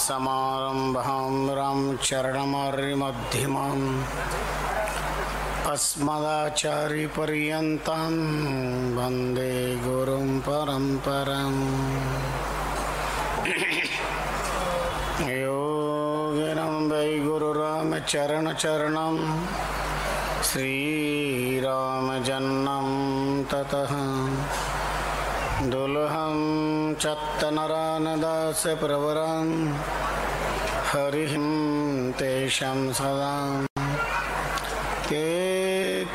समारम्भां रामचरणमर्यमध्यमाम् अस्मदाचार्यपर्यन्तां वन्दे गुरुं परम्पराम्। योगिनं वै गुरुरामचरणचरणं श्रीरामजन्मं ततः दुल्हं चत्तनरानदासप्रवरां हरिं तेषां सदा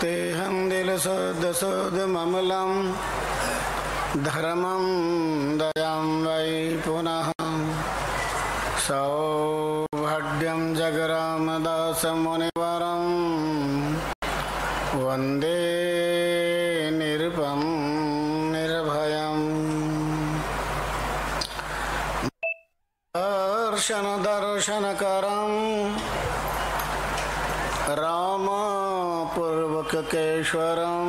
तेहं दिलसोदसोदममलं धर्मं दयां वै पुनः सौभाग्यं जगरामदासमुनिवरं वन्दे निर्भयं दर्शनकरं रामपूर्वककेश्वरं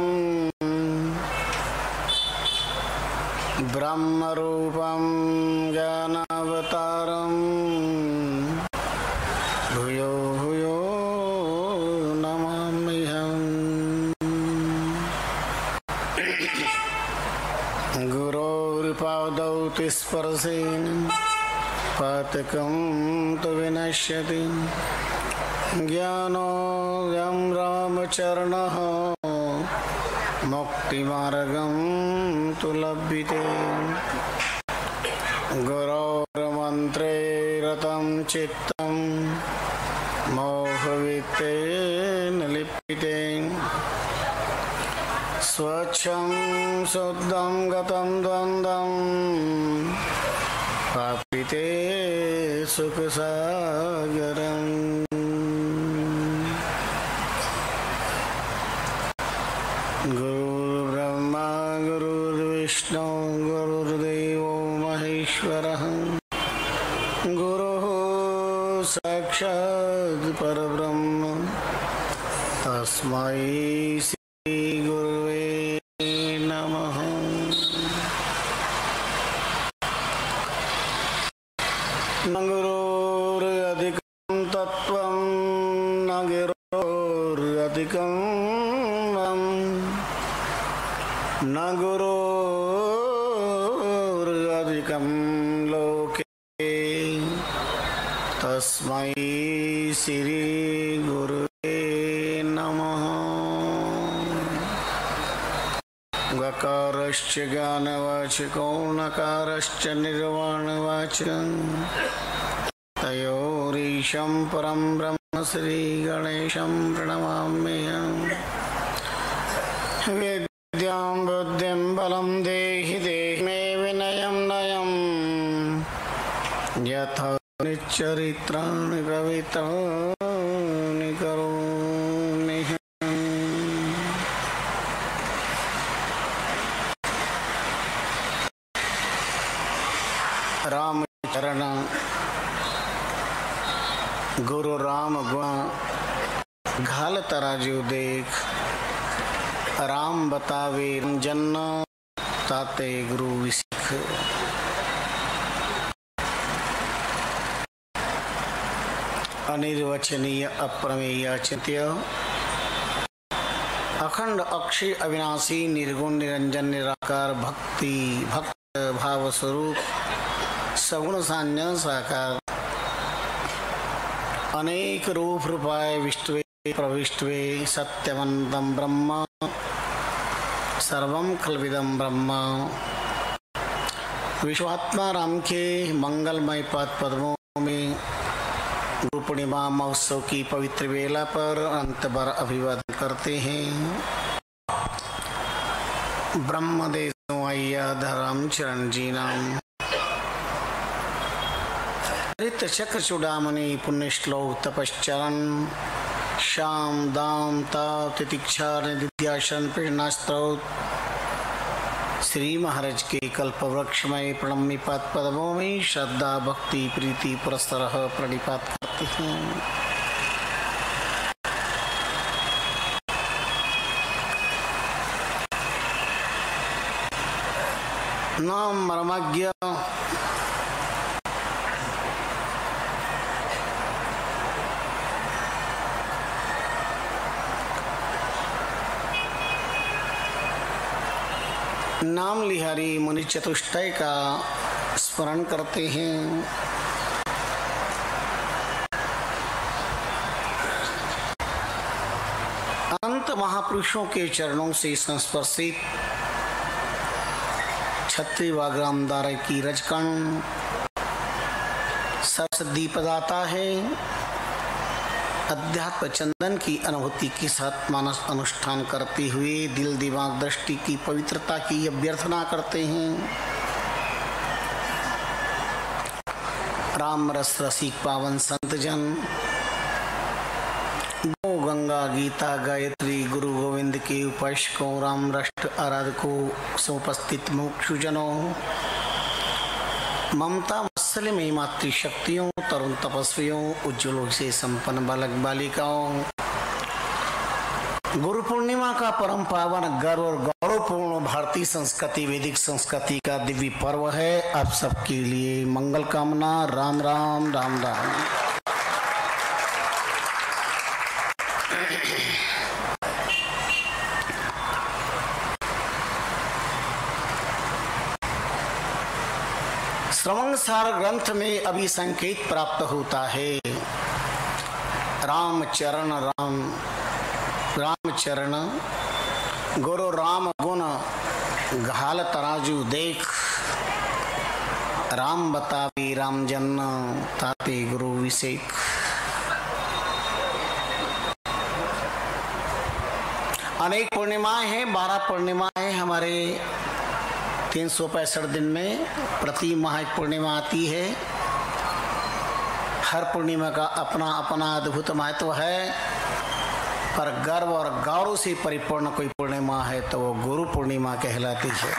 ब्रह्मरूपं ज्ञानावतारं भूयो भूयो नमाम्यहम्। गुरोर्पादौ स्पर्शेन पातकं तु विनश्यति ज्ञानोऽयं रामचरणः मुक्तिमार्गं तु लभ्यते। गुरोर्मन्त्रे रतं चित्तं मोहवित्तेन लिप्यते स्वच्छं शुद्धं गतं द्वन्द्वं पापिते सुखसागरम्। गुरुर्ब्रह्मा गुरुर्विष्णु गुरुर्देवो महेश्वरः गुरुः साक्षात् परब्रह्म तस्मै श्री गुरुवे नमः। न गुरोरधिकं तत्त्वं न गिरोरधिकं वं न गुरोरधिकं लोके तस्मै श्री गुरुवे नमः। गकारश्च ज्ञानवाचको नकारश्च निर्वाणवाचकं तयोरीशं परं ब्रह्म श्रीगणेशं प्रणमाम्यहम्। विद्यां बुद्धिं बलं देहि देहि मे विनयं नयं यथा निच्चरित्राणि पवित्राणि करोमि। रामचरण गुरु राम गुण घाल तराजू देख राम बतावे जन्न ताते गुरु सिख। अनिर्वचनीय अप्रमेय चित्य अखंड अक्षय अविनाशी निर्गुण निरंजन निराकार भक्ति भक्त भाव स्वरूप सगुण सान्य साकार अनेक रूप रूपाय विष्टुवे प्रविष्टुवे सत्यवंतम ब्रह्म सर्वं खल्विदं ब्रह्म। विश्वात्मा राम के मंगलमय पाद पद्मों में गुरु पूर्णिमा महोत्सव की पवित्र वेला पर अंत बार अभिवादन करते हैं। ब्रह्मदेव अय्या धराम चरण जी नाम हरित चक्र चूड़ामणि पुण्य श्लोक तपश्चरण श्याम दाम ताप तितिक्षा निधिध्यासन प्रेरणास्त्रोत श्री महाराज के कल्प वृक्षमय प्रणम्य पाद पद्मों में श्रद्धा भक्ति प्रीति पुरस्तर प्रणिपात करते हैं। नाम मर्मज्ञ नाम लिहारी मुनि चतुष्टय का स्मरण करते हैं। अनंत महापुरुषों के चरणों से संस्पर्शित छत्री वाग्राम दारे की रजकण सरस्वती प्रदाता है। अध्यात्म चंदन की अनुभूति के साथ मानस अनुष्ठान करते हुए दिल दिमाग दृष्टि की पवित्रता की अभ्यर्थना करते हैं। राम रस रसिक पावन संत जन, गो गंगा गीता गायत्री गुरु गोविंद के उपासकों, राम राष्ट्र आराधकों, समुपस्थित मुक्षुजनों, ममता वात्सल्य में मातृशक्तियों, तरुण तपस्वियों, उज्ज्वलों से संपन्न बालक बालिकाओं, गुरु पूर्णिमा का परम पावन गर्व और गौरवपूर्ण भारतीय संस्कृति वैदिक संस्कृति का दिव्य पर्व है। आप सबके लिए मंगल कामना। राम राम राम राम। श्रवणसार ग्रंथ में अभी संकेत प्राप्त होता है। राम चरण गुरु राम गुण घाल तराजू देख, राम बतावे राम जन ताते गुरु विसेक। अनेक पूर्णिमाएं हैं, 12 पूर्णिमाएं हमारे 365 दिन में प्रति माह एक पूर्णिमा आती है। हर पूर्णिमा का अपना अपना अद्भुत महत्व है, पर गर्व और गौरव से परिपूर्ण कोई पूर्णिमा है तो वो गुरु पूर्णिमा कहलाती है।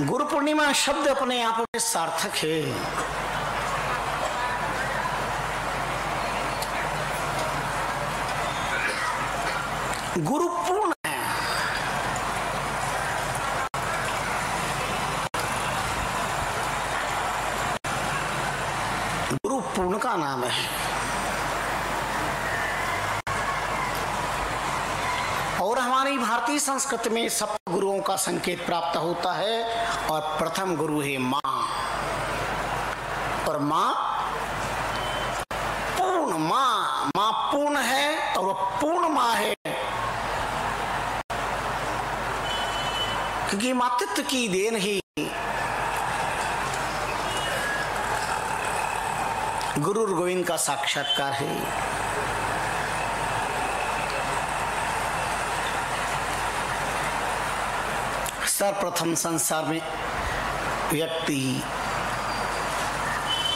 गुरु पूर्णिमा शब्द अपने आप में सार्थक है। गुरु पूर्ण है। गुरु पूर्ण का नाम है। और हमारी भारतीय संस्कृति में सप्त गुरुओं का संकेत प्राप्त होता है और प्रथम गुरु है माँ। और माँ पूर्ण माँ पूर्ण है और वह पूर्ण माँ है, क्योंकि मातृत्व की देन ही गुरु गोविंद का साक्षात्कार है। सर्वप्रथम संसार में व्यक्ति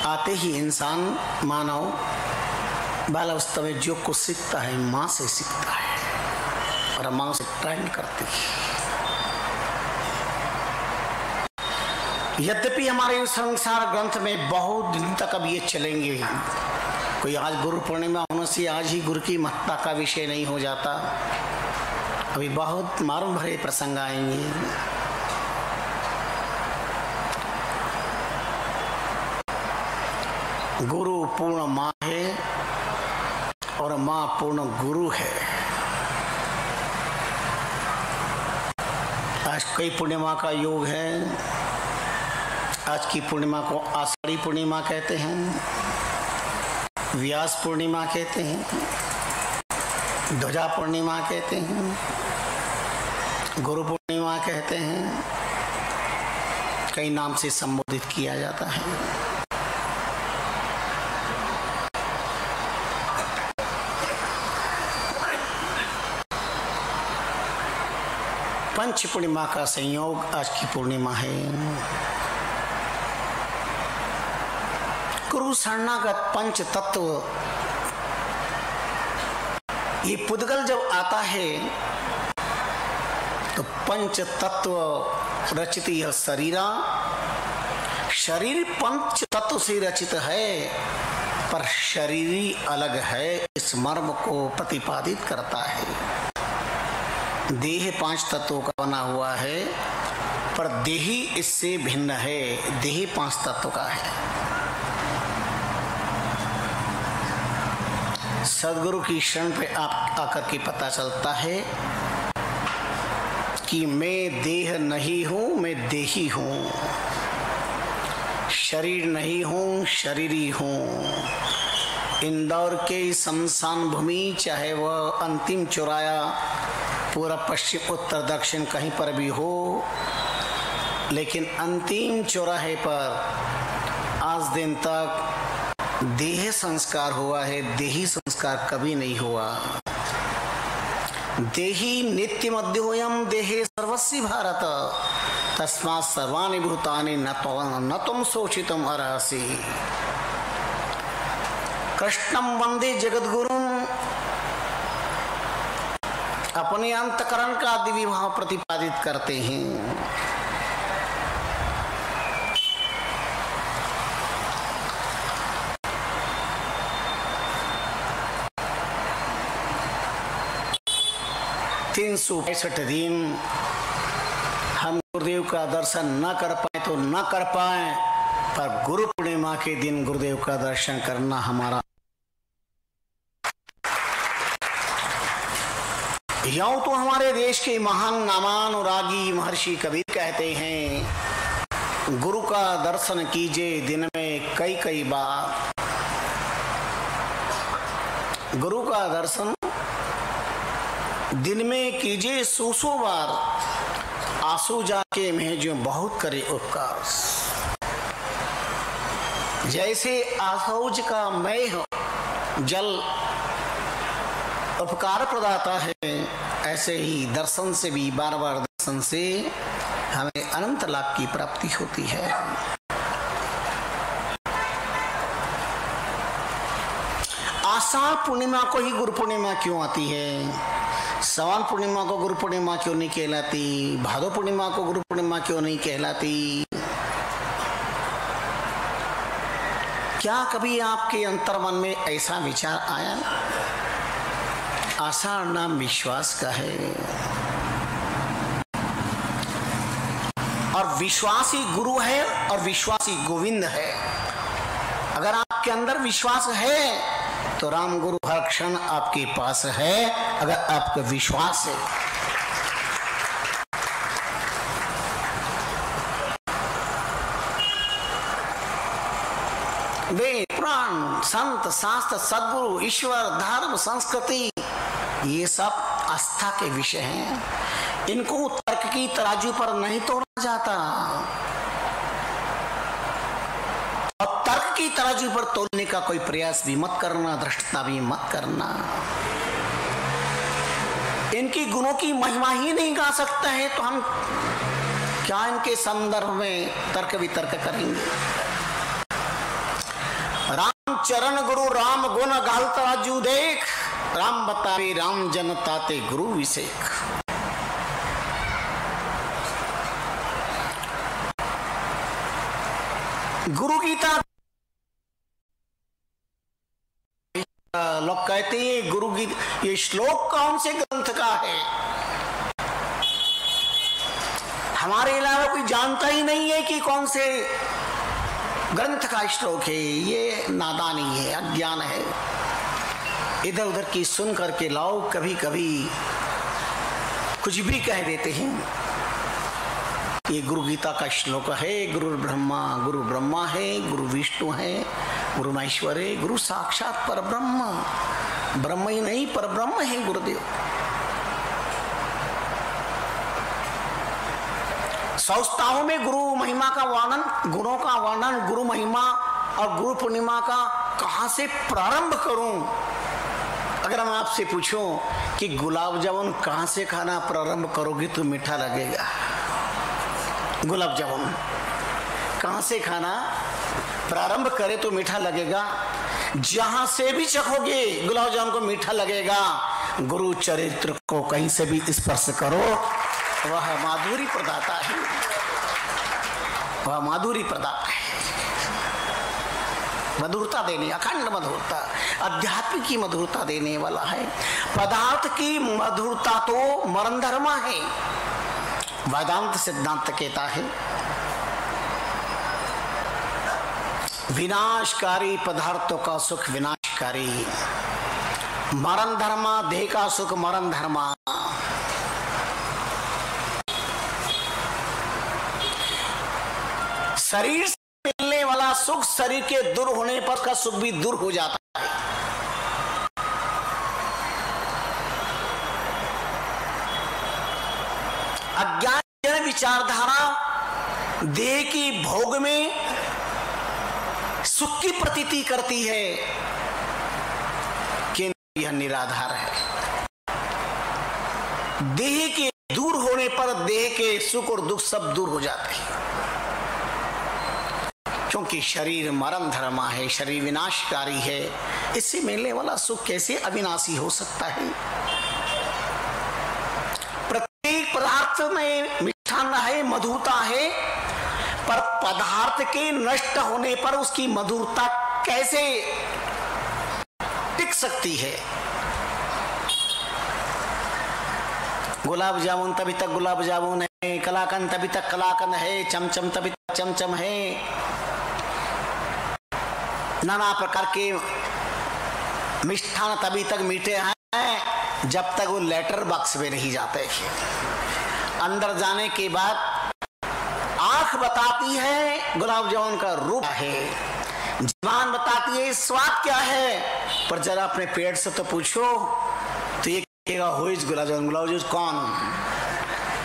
आते ही इंसान मानव बालावस्था में जो कुछ सीखता है माँ से सीखता है और माँ से ट्रेंड करती है। यद्यपि हमारे संसार ग्रंथ में बहुत दिन तक अब ये चलेंगे, कोई आज गुरु पूर्णिमा होने से आज ही गुरु की महत्ता का विषय नहीं हो जाता। अभी बहुत मारून भरे प्रसंग आएंगे। गुरु पूर्ण माँ है और माँ पूर्ण गुरु है। आज कई पूर्णिमा का योग है। आज की पूर्णिमा को आषाढ़ी पूर्णिमा कहते हैं, व्यास पूर्णिमा कहते हैं, ध्वजा पूर्णिमा कहते हैं, गुरु पूर्णिमा कहते हैं, कई नाम से संबोधित किया जाता है। पंच पूर्णिमा का संयोग आज की पूर्णिमा है। गुरु शरणागत पंच तत्व, ये पुद्गल जब आता है तो पंच तत्व रचित यह शरीरा, शरीर पंच तत्व से रचित है पर शरीरी अलग है, इस मर्म को प्रतिपादित करता है। देह 5 तत्वों का बना हुआ है पर देही इससे भिन्न है, देही 5 तत्व का है। सदगुरु की शरण पे आप आकर के पता चलता है कि मैं देह नहीं हूं, मैं देही हूं, शरीर नहीं हूं, शरीरी हूं। इंदौर के शमशान भूमि, चाहे वह अंतिम चौराया पूर्व पश्चिम उत्तर दक्षिण कहीं पर भी हो, लेकिन अंतिम चौराहे पर आज दिन तक देह संस्कार हुआ है, देही संस्कार कभी नहीं हुआ। देही नित्य मध्योयम देहे सर्वस्वी भारत, तस्मात् सर्वाणि भूतानि न तुम शोचितुम अर्हसि। कृष्णम वंदे जगद्गुरुम अपने अंतकरण का दिव्य भाव प्रतिपादित करते हैं। तीन 365 दिन हम गुरुदेव का दर्शन न कर पाए तो न कर पाए, पर गुरु पूर्णिमा के दिन गुरुदेव का दर्शन करना हमारा। यूं तो हमारे देश के महान नामानुरागी महर्षि कबीर कहते हैं, गुरु का दर्शन कीजिए दिन में कई कई बार। गुरु का दर्शन दिन में कीजिए 100 बार, आंसू जाके में जो बहुत करे उपकार। जैसे आसौज का मय हो जल उपकार प्रदाता है, ऐसे ही दर्शन से भी, बार बार दर्शन से हमें अनंत लाभ की प्राप्ति होती है। आषाढ़ पूर्णिमा को ही गुरु पूर्णिमा क्यों आती है? सावन पूर्णिमा को गुरु पूर्णिमा क्यों नहीं कहलाती? भादो पूर्णिमा को गुरु पूर्णिमा क्यों नहीं कहलाती? क्या कभी आपके अंतर्मन में ऐसा विचार आया? आषाढ़ नाम विश्वास का है, और विश्वासी गुरु है और विश्वासी गोविंद है। अगर आपके अंदर विश्वास है तो राम गुरु हर क्षण आपके पास है, अगर आपका विश्वास है। वेद पुराण संत शास्त्र सद्गुरु ईश्वर धर्म संस्कृति ये सब आस्था के विषय हैं। इनको तर्क की तराजू पर नहीं तोड़ा जाता, और तर्क की तराजू पर तोलने का कोई प्रयास भी मत करना, धृष्टता भी मत करना। इनकी गुणों की महिमा ही नहीं गा सकता है तो हम क्या इनके संदर्भ में तर्क वितर्क करेंगे? राम चरण गुरु राम गुण गाल तराजू देख, राम बतावे राम जन ताते गुरु विसेक। गुरु गीता लोग कहते हैं गुरु गीता, ये श्लोक कौन से ग्रंथ का है? हमारे अलावा कोई जानता ही नहीं है कि कौन से ग्रंथ का श्लोक है। ये नादानी है, अज्ञान है। इधर उधर की सुन करके लाओ, कभी कभी कुछ भी कह देते हैं। ये गुरु गीता का श्लोक है, गुरु ब्रह्मा है, गुरु विष्णु है, गुरु महेश्वर है, गुरु साक्षात पर ब्रह्म, ब्रह्म ही नहीं पर ब्रह्म है गुरुदेव। संस्थाओं में गुरु महिमा का वर्णन, गुणों का वर्णन, गुरु महिमा और गुरु पूर्णिमा का कहां से प्रारंभ करूं? अगर मैं आपसे पूछूं कि गुलाब जामुन कहां से खाना प्रारंभ करोगे तो मीठा लगेगा। गुलाब जामुन कहां से खाना प्रारंभ करे तो मीठा लगेगा? जहां से भी चखोगे गुलाब जामुन को मीठा लगेगा। गुरु चरित्र को कहीं से भी स्पर्श करो, वह माधुरी प्रदाता है, वह माधुरी प्रदाता है। मधुरता देने, अखंड मधुरता, अध्यात्म की मधुरता देने वाला है। पदार्थ की मधुरता तो मरण धर्मा है, वेदांत सिद्धांत कहता है। विनाशकारी पदार्थों का सुख विनाशकारी, मरण धर्मा, देह का सुख मरण धर्मा। शरीर से मिलने वाला सुख शरीर के दूर होने पर उसका सुख भी दूर हो जाता है। अज्ञान विचारधारा देह की भोग में सुख की प्रतीति करती है कि यह निराधार है। देह के दूर होने पर देह के सुख और दुख सब दूर हो जाते हैं, क्योंकि शरीर मरण धर्मा है, शरीर विनाशकारी है। इससे मिलने वाला सुख कैसे अविनाशी हो सकता है? प्रत्येक पदार्थ में मिठान है, मधुरता है, पर पदार्थ के नष्ट होने पर उसकी मधुरता कैसे टिक सकती है? गुलाब जामुन तभी तक गुलाब जामुन है, कलाकंद तभी तक कलाकंद है, चमचम तभी तक चमचम है, नाना प्रकार के मिष्ठान तभी तक मीठे हैं जब तक वो लेटर बॉक्स में नहीं जाते। अंदर जाने के बाद आंख बताती है गुलाब जामुन का रूप है, जुबान बताती है स्वाद क्या है, पर जरा अपने पेट से तो पूछो तो ये कहेगा हो इस गुलाब जामुन। गुलाब जामुन कौन?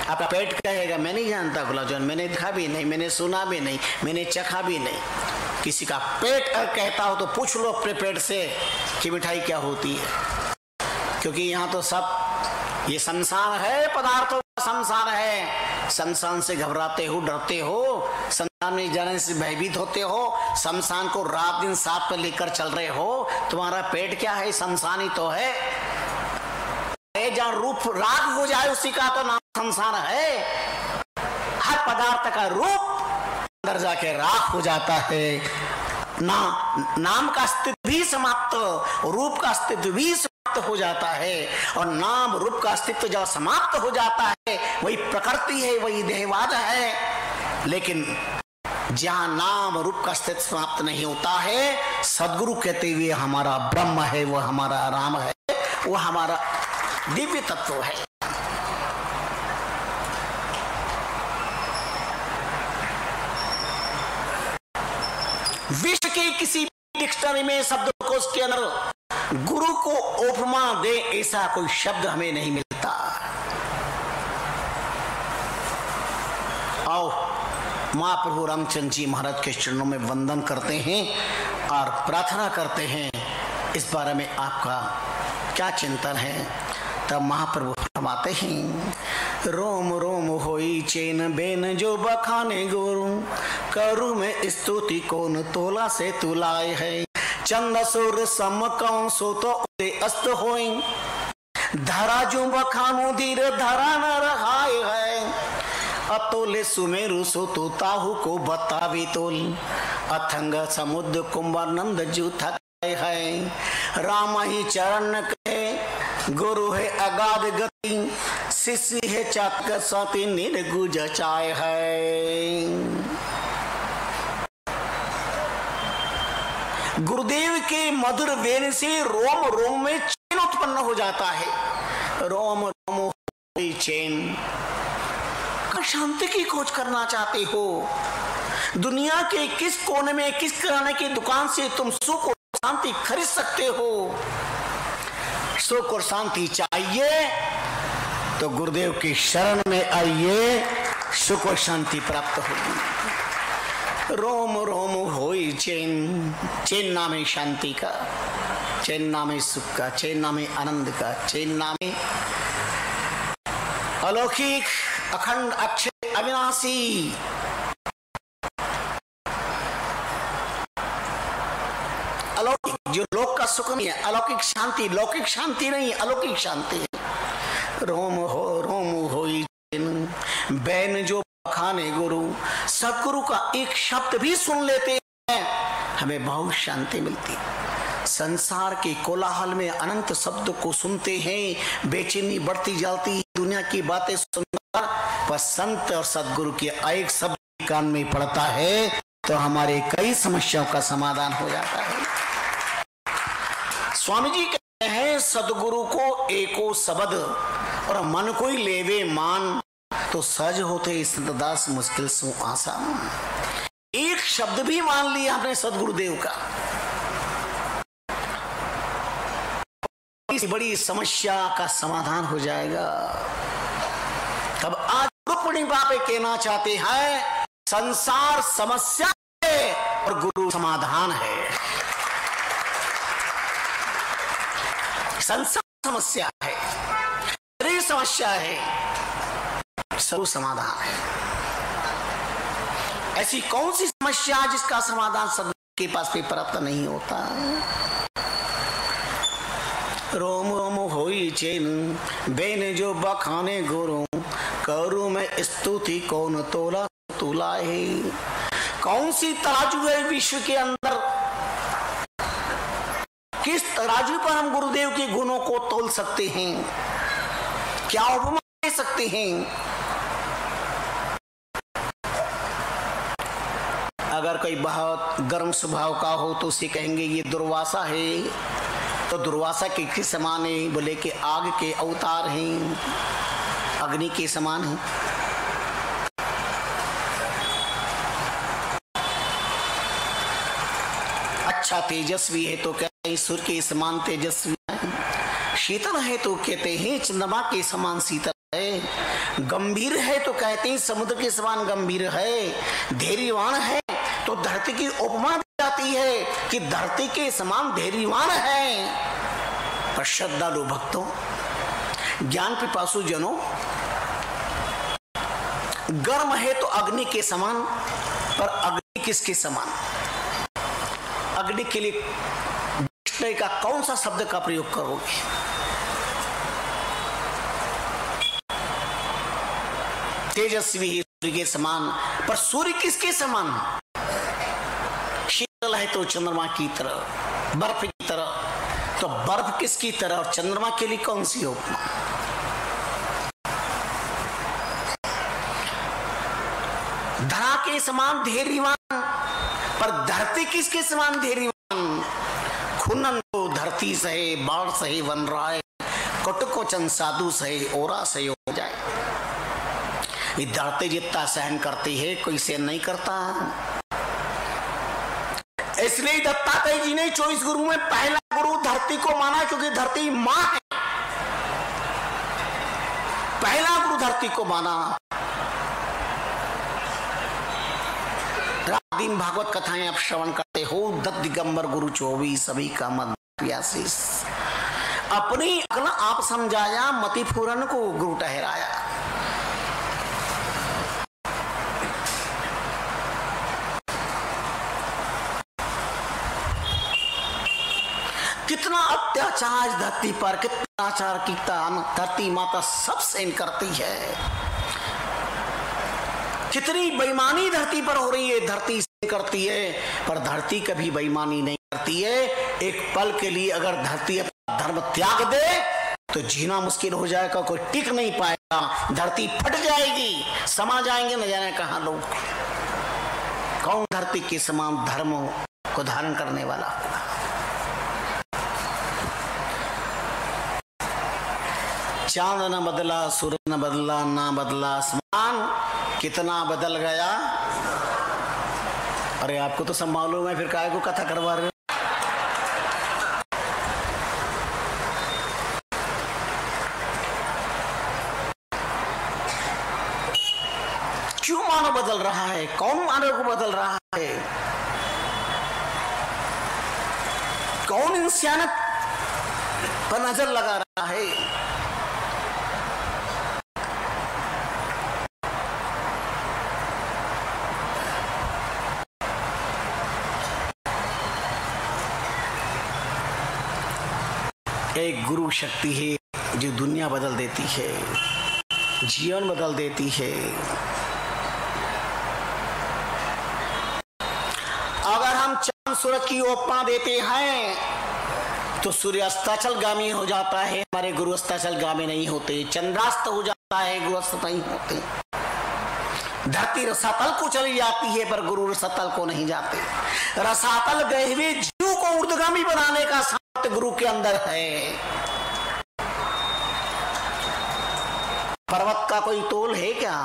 आपका पेट कहेगा मैं नहीं जानता गुलाब जामुन, मैंने देखा भी नहीं, मैंने सुना भी नहीं, मैंने चखा भी नहीं। किसी का पेट कहता हो तो पूछ लो अपने पेट से कि मिठाई क्या होती है, क्योंकि यहाँ तो सब ये संसार है, पदार्थों का संसार है। संसार से घबराते हो, डरते हो, संसार में जाने से भयभीत होते हो, संसार को रात दिन साथ पर लेकर चल रहे हो। तुम्हारा पेट क्या है? संसार ही तो है। जहाँ रूप राग हो जाए उसी का तो नाम संसार है। हर पदार्थ का रूप अंदर जाके राख हो जाता है। नाम का अस्तित्व भी समाप्त, रूप का अस्तित्व भी समाप्त हो जाता है। और नाम रूप का अस्तित्व जब समाप्त हो जाता है वही प्रकृति है, वही देहवाद है। लेकिन जहाँ नाम रूप का अस्तित्व समाप्त नहीं होता है, सदगुरु कहते हुए हमारा ब्रह्म है, वह हमारा राम है, वह हमारा दिव्य तत्व है। विश्व के किसी डिक्शनरी में शब्दकोश के अंदर गुरु को उपमा दे ऐसा कोई शब्द हमें नहीं मिलता। आओ महाप्रभु रामचंद्र जी महाराज के चरणों में वंदन करते हैं और प्रार्थना करते हैं। इस बारे में आपका क्या चिंतन है? तब महाप्रभु फरमाते हैं, रोम रोम होई चैन बेन जो बखाने गुरु, करु में स्तुति कौन तोला से तुलाए है। चंद सुर सम कौन सो तो उदे अस्त होई, धरा जो बखानु धीर धरा न रहाय है। अतोले सुमेरु सो तो ताहु को बतावी तोल, अथंग समुद्र कुंभानंद जू थकाए है। राम ही चरण कहे गुरु है अगाध गति, शिष्य है चातक साथी निर्गुज चाय है। गुरुदेव के मधुर वेन से रोम रोम में चैन उत्पन्न हो जाता है। रोम रोम होई चैन। शांति की खोज करना चाहते हो? दुनिया के किस कोने में, किस किराने की दुकान से तुम सुख और शांति खरीद सकते हो? सुख और शांति चाहिए तो गुरुदेव की शरण में आइए, सुख और शांति प्राप्त होगी। रोम रोम होई चैन। चैन नाम है शांति का, चैन नाम है सुख का, चैन नाम है आनंद का, चैन नाम है अलौकिक अखंड अक्षय अविनाशी। अलौकिक जो लोक का सुख नहीं है, अलौकिक शांति, लौकिक शांति नहीं, अलौकिक शांति है। रोम होई बैन जो खाने गुरु, सदगुरु का एक शब्द भी सुन लेते हैं हमें बहुत शांति मिलती है। संसार के कोलाहल में अनंत शब्द को सुनते हैं, बेचैनी बढ़ती जाती है, दुनिया की बातें सुनकर, पर संत और सदगुरु के एक शब्द कान में पड़ता है तो हमारे कई समस्याओं का समाधान हो जाता है। स्वामी जी कहते कहे सदगुरु को एको शब्द और मन कोई लेवे मान, तो सहज होते संतदास मुश्किल सो आसान। एक शब्द भी मान लिया आपने सदगुरुदेव का, इस बड़ी समस्या का समाधान हो जाएगा। तब आज गुरु पूर्णिमा पे कहना चाहते हैं, संसार समस्या है और गुरु समाधान है। संसार समस्या है, शरीर समस्या है, सब समाधान है। ऐसी कौन सी समस्या जिसका समाधान सदगुरु के पास भी प्राप्त नहीं होता? रोम रोम होई चैन बेन जो बखाने गुरु, करूं मैं स्तुति कौन तोला तुला है। कौन सी तराजू है विश्व के अंदर, किस तराजू पर हम गुरुदेव के गुणों को तोल सकते हैं, क्या उपमा दे सकते हैं? अगर कोई बहुत गर्म स्वभाव का हो तो उसे कहेंगे ये दुर्वासा है, तो दुर्वासा के किस समान है? बोले कि आग के अवतार हैं, अग्नि के समान है। अच्छा तेजस्वी है तो कहते हैं सूर्य के समान तेजस्वी है। शीतल है तो कहते हैं चंद्रमा के समान शीतल है। गंभीर है तो कहते हैं समुद्र के समान गंभीर है। धैर्यवान है तो धरती की उपमा दी जाती है कि धरती के समान धैर्यवान है। पर श्रद्धालु भक्तों, ज्ञान पिपासु जनों, गर्म है तो अग्नि के समान, पर अग्नि किसके समान? अग्नि के लिए डिक्शनरी का कौन सा शब्द का प्रयोग करोगे? तेजस्वी है सूर्य के समान, पर सूर्य किसके समान? शीतल है तो चंद्रमा की तरह, बर्फ की तरह। तो बर्फ किसकी तरह और चंद्रमा के लिए कौन सी उपमा? धरा के समान धैर्यवान, पर धरती किसके समान धैर्यवान? खुनन तो धरती सहे, बाढ़ सहे वन राय, कटुकोचन साधु सहे, ओरा सहे हो जाए। ये धरती जितना सहन करती है, कोई सहन नहीं करता। इसलिए दत्तात्रेय जी ने 24 गुरु में पहला गुरु धरती को माना, क्योंकि धरती मां है। पहला गुरु धरती को माना। रात दिन भागवत कथाएं आप श्रवण करते हो। दत्त दिगंबर गुरु 24 सभी का मत प्यासीस। अपनी अकल आप समझाया, मति पूरन को गुरु ठहराया। कितना अत्याचार धरती पर, कितना अत्याचार कितना धरती माता सब सहन करती है। कितनी बेईमानी धरती पर हो रही है, धरती सहन करती है, पर धरती कभी बेईमानी नहीं करती है। एक पल के लिए अगर धरती अपना धर्म त्याग दे तो जीना मुश्किल हो जाएगा, कोई टिक नहीं पाएगा, धरती फट जाएगी, समा जाएंगे न जाने कहां लोग। कौन धरती के समान धर्म को धारण करने वाला होगा? चांद न बदला, सूरज न बदला, ना बदला आसमान, कितना बदल गया। अरे आपको तो सब मालूम है, फिर काहे को कथा करवा रहे हो? क्यों मानव बदल रहा है? कौन मानव को बदल रहा है? कौन इंसानियत पर नजर लगा रहा है? एक गुरु शक्ति है जो दुनिया बदल देती है, जीवन बदल देती है। अगर हम चांद सूरज की उपमा देते हैं तो सूर्य अस्ताचलगामी हो जाता है, हमारे गुरु अस्ताचलगामी नहीं होते। चंद्रास्त हो जाता है, गुरु अस्त नहीं होते। धरती रसातल को चली जाती है, पर गुरु रसातल को नहीं जाते। रसातल गए हुए जीव को ऊर्ध्वगामी बनाने का गुरु के अंदर है। पर्वत का कोई तोल है क्या?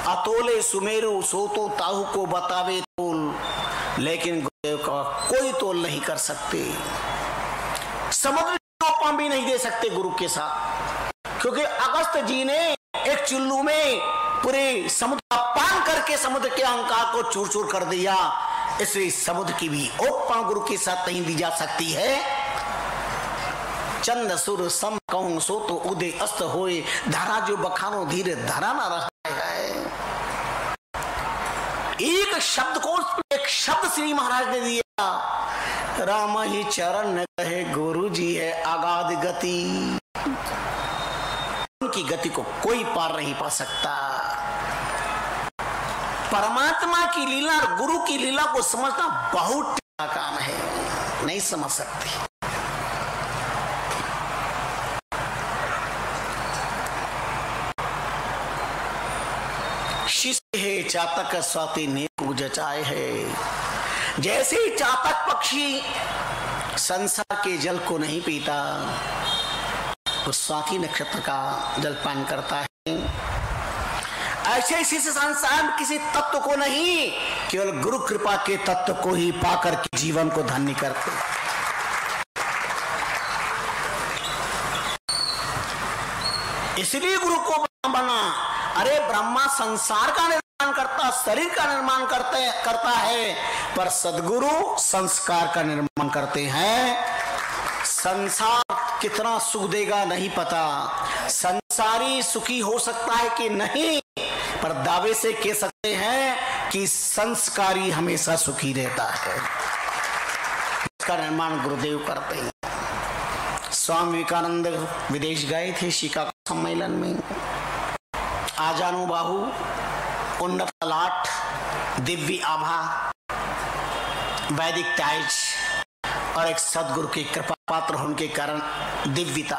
अतोले सुमेरु सो तो ताहू को बतावे तोल, लेकिन गुरुदेव का कोई तोल नहीं कर सकते। समुद्र टोपा भी नहीं दे सकते गुरु के साथ, क्योंकि अगस्त जी ने एक चुल्लू में पूरे समुद्र का पान करके समुद्र के अहंकार को चूर चूर कर दिया। इसलिए समुद्र की भी ओपा गुरु के साथ नहीं दी जा सकती है। चंद सुर सम कहूं सो तो उदय अस्त होए, धारा जो बखानो धीरे धरा ना रहा है। एक शब्द को, एक शब्द श्री महाराज ने दिया, राम ही चरण कहे गुरु जी है अगाध गति। उनकी गति को कोई पार नहीं पा सकता। परमात्मा की लीला और गुरु की लीला को समझना बहुत टेढ़ा काम है, नहीं समझ सकते। शिष्य है चातक स्वाति नेक जचाए है। जैसे चातक पक्षी संसार के जल को नहीं पीता, वो स्वाति नक्षत्र का जलपान करता है, ऐसे इसी से संसार में किसी तत्व को नहीं, केवल गुरु कृपा के तत्व को ही पाकर के जीवन को धन्य करते। इसलिए गुरु को बना। अरे ब्रह्मा संसार का निर्माण करता, शरीर का निर्माण करता है, पर सदगुरु संस्कार का निर्माण करते हैं। संसार कितना सुख देगा नहीं पता, संसारी सुखी हो सकता है कि नहीं, पर दावे से कह सकते हैं कि संस्कारी हमेशा सुखी रहता है। इसका निर्माण गुरुदेव करते हैं। स्वामी विवेकानंद विदेश गए थे शिकागो सम्मेलन में। आजानु बाहु, उन्नत लाट, दिव्य आभा, वैदिक ताज और एक सदगुरु की कृपा पात्र होने के कारण दिव्यता।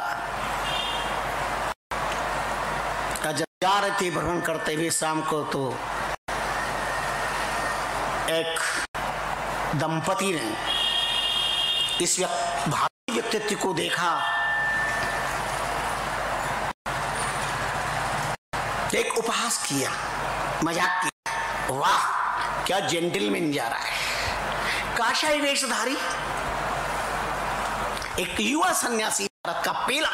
जब जा रहे थे भ्रमण करते हुए शाम को, तो एक दंपति ने इस भावी व्यक्तित्व को देखा, एक उपहास किया, मजाक किया, वाह क्या जेंटलमैन जा रहा है, काशाई वेशधारी। एक युवा सन्यासी, भारत का पहला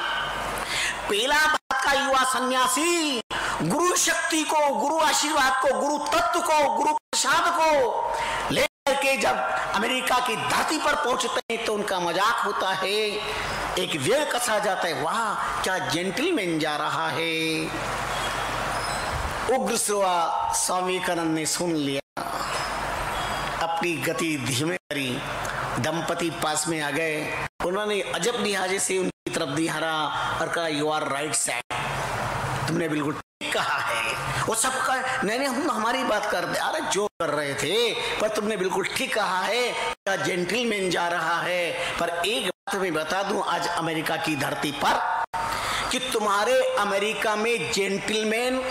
भारत का युवा सन्यासी गुरु शक्ति को, गुरु आशीर्वाद को, गुरु तत्व को, गुरु प्रसाद को लेकर के जब अमेरिका की धरती पर पहुंचते हैं तो उनका मजाक होता है, एक व्यय कसा जाता है, वाह क्या जेंटलमैन जा रहा है। उग्र श्रोवा स्वामी विवेकानंद ने सुन लिया, अपनी गति धीमे करी, दंपति पास में आ गए। उन्होंने अजब लिहाजे से उनकी तरफ निहारा और कहा, यू आर राइट सैड, तुमने बिल्कुल ठीक कहा है। वो सब कहा, नहीं हम हमारी बात कर दे, अरे जो कर रहे थे, पर तुमने बिल्कुल ठीक कहा है, क्या जेंटलमैन जा रहा है। पर एक बात मैं बता दूं आज अमेरिका की धरती पर, कि तुम्हारे अमेरिका में जेंटलमैन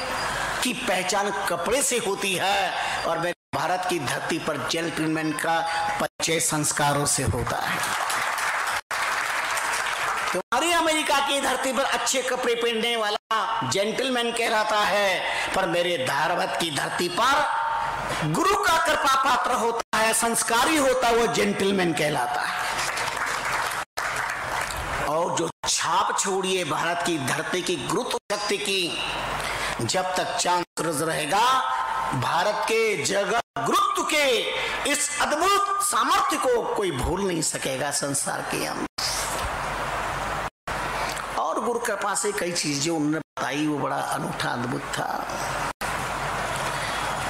की पहचान कपड़े से होती है, और मेरे भारत की धरती पर जेंटलमैन का परिचय संस्कारों से होता है। तुम्हारी अमेरिका की धरती पर अच्छे कपड़े पहनने वाला जेंटलमैन कहलाता है, पर मेरे भारत की धरती पर गुरु का कृपा पात्र होता है, संस्कारी होता है, वो जेंटलमैन कहलाता है। और जो छाप छोड़िए भारत की धरती की गुरुत्व शक्ति की, जब तक चांद सूरज रहेगा, भारत के जगत गुरुत्व के इस अद्भुत सामर्थ्य को कोई भूल नहीं सकेगा संसार के अंदर। और गुरु कृपा से कई चीजें उन्होंने बताई, वो बड़ा अनूठा अद्भुत था,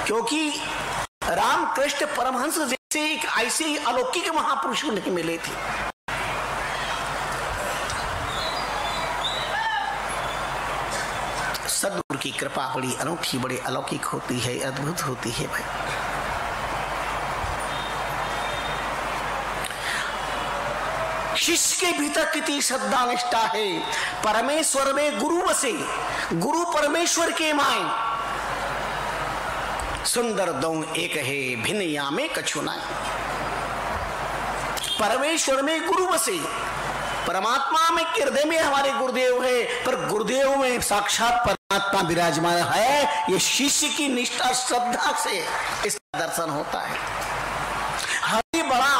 क्योंकि रामकृष्ण परमहंस जैसे एक ऐसे अलौकिक महापुरुष नहीं मिले थे। सदगुरु की कृपा बड़ी अनूठी, बड़ी अलौकिक होती है, अद्भुत होती है भाई। शिष्य के भीतर कितनी श्रद्धा निष्ठा है। परमेश्वर में गुरु बसे, गुरु परमेश्वर के माय, सुंदर दो एक है भिन्न या में कछु नाय। परमेश्वर में गुरु बसे, परमात्मा में हृदय में हमारे गुरुदेव है, पर गुरुदेव में साक्षात परमात्मा विराजमान है। ये शिष्य की निष्ठा श्रद्धा से इसका दर्शन होता है। हरि बड़ा,